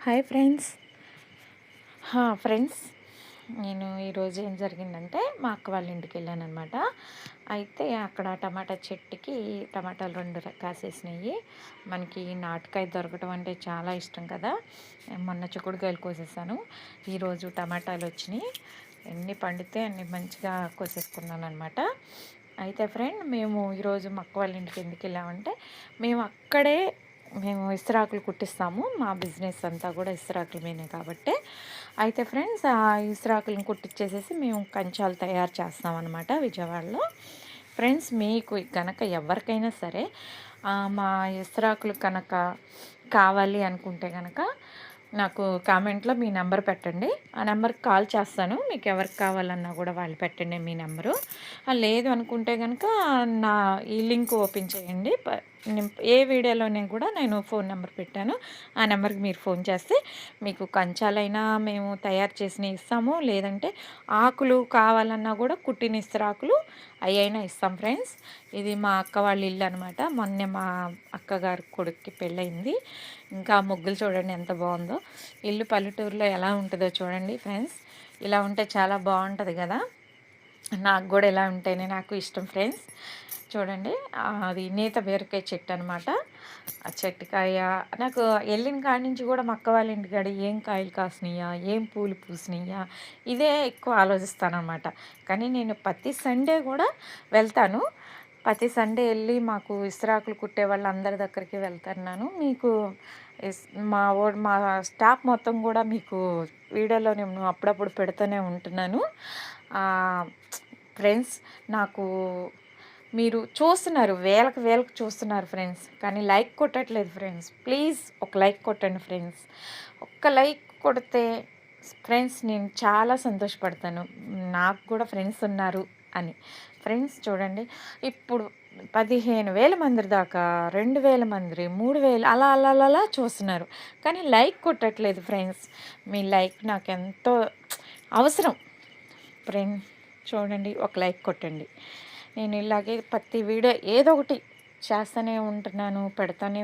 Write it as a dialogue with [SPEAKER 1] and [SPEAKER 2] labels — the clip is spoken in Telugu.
[SPEAKER 1] Hi friends. ఫ్రెండ్స్, నేను ఈరోజు ఏం జరిగిందంటే మా అక్క వాళ్ళ ఇంటికి వెళ్ళానమాట. అయితే అక్కడ టమాటా చెట్టుకి టమాటాలు 2 కాసేసినాయి. మనకి నాటుకాయ దొరకటం అంటే చాలా ఇష్టం కదా. మొన్న చిక్కుడుకాయలు కోసేసాను. ఈరోజు టమాటాలు వచ్చినాయి. ఎన్ని పండితే అన్ని మంచిగా కోసేసుకున్నాను అనమాట. అయితే ఫ్రెండ్, మేము ఈరోజు మా అక్క వాళ్ళ ఇంటికి ఎందుకు వెళ్ళామంటే మేము ఇస్తరాకులు కుట్టిస్తాము. మా బిజినెస్ అంతా కూడా ఇస్తరాకుల మీదే కాబట్టి. అయితే ఫ్రెండ్స్, ఆ ఇస్తరాకులను కుట్టించేసేసి మేము కంచాలు తయారు చేస్తామన్నమాట విజయవాడలో. ఫ్రెండ్స్, మీకు కనుక ఎవరికైనా సరే మా ఇస్తరాకులు కనుక కావాలి అనుకుంటే కనుక నాకు కామెంట్లో మీ నెంబర్ పెట్టండి. ఆ నెంబర్కి కాల్ చేస్తాను. మీకు ఎవరికి కావాలన్నా కూడా వాళ్ళు పెట్టండి మీ నెంబరు. లేదు అనుకుంటే కనుక నా ఈ లింక్ ఓపెన్ చేయండి. ఏ వీడియోలోనే కూడా నేను ఫోన్ నెంబర్ పెట్టాను. ఆ నెంబర్కి మీరు ఫోన్ చేస్తే మీకు కంచాలైనా మేము తయారు చేసినవి ఇస్తాము. లేదంటే ఆకులు కావాలన్నా కూడా కుట్టిన ఇస్తరాకులు అయినా ఇస్తాం ఫ్రెండ్స్. ఇది మా అక్క వాళ్ళ ఇల్లు అనమాట. మొన్నే మా అక్కగారి కొడుక్కి పెళ్ళయింది. ఇంకా ముగ్గులు చూడండి ఎంత బాగుందో. ఇల్లు పల్లెటూరులో ఎలా ఉంటుందో చూడండి ఫ్రెండ్స్. ఇలా ఉంటే చాలా బాగుంటుంది కదా. నాకు కూడా ఇలా ఉంటేనే నాకు ఇష్టం ఫ్రెండ్స్. చూడండి, అది నేత బీరకాయ చెట్టు అనమాట. ఆ చెట్టుకాయ నాకు వెళ్ళిన కాడి నుంచి కూడా మా అక్క వాళ్ళ ఇంటికాడ ఏం కాయలు కాసినాయా, ఏం పూలు పూసినాయా, ఇదే ఎక్కువ ఆలోచిస్తానమాట. కానీ నేను ప్రతి సండే కూడా వెళ్తాను. ప్రతి సండే వెళ్ళి మాకు ఇస్తరాకులు కుట్టే వాళ్ళందరి దగ్గరికి వెళ్తున్నాను. మీకు మా స్టాఫ్ మొత్తం కూడా మీకు వీడియోలో నేను అప్పుడప్పుడు పెడుతూనే ఉంటున్నాను. ఫ్రెండ్స్, నాకు మీరు చూస్తున్నారు, వేలకు చూస్తున్నారు ఫ్రెండ్స్, కానీ లైక్ కొట్టట్లేదు ఫ్రెండ్స్. ప్లీజ్ ఒక లైక్ కొట్టండి ఫ్రెండ్స్. ఒక్క లైక్ కొడితే ఫ్రెండ్స్ నేను చాలా సంతోషపడతాను. నాకు కూడా ఫ్రెండ్స్ ఉన్నారు అని. ఫ్రెండ్స్ చూడండి, ఇప్పుడు 15,000 మంది దాకా, 2,000 మంది, 3,000 అలా అలా అలా అలా చూస్తున్నారు. కానీ లైక్ కొట్టట్లేదు ఫ్రెండ్స్. మీ లైక్ నాకు ఎంతో అవసరం ఫ్రెండ్. చూడండి, ఒక లైక్ కొట్టండి. నేను ఇలాగే ప్రతి వీడియో ఏదో ఒకటి చేస్తూనే ఉంటున్నాను, పెడతానే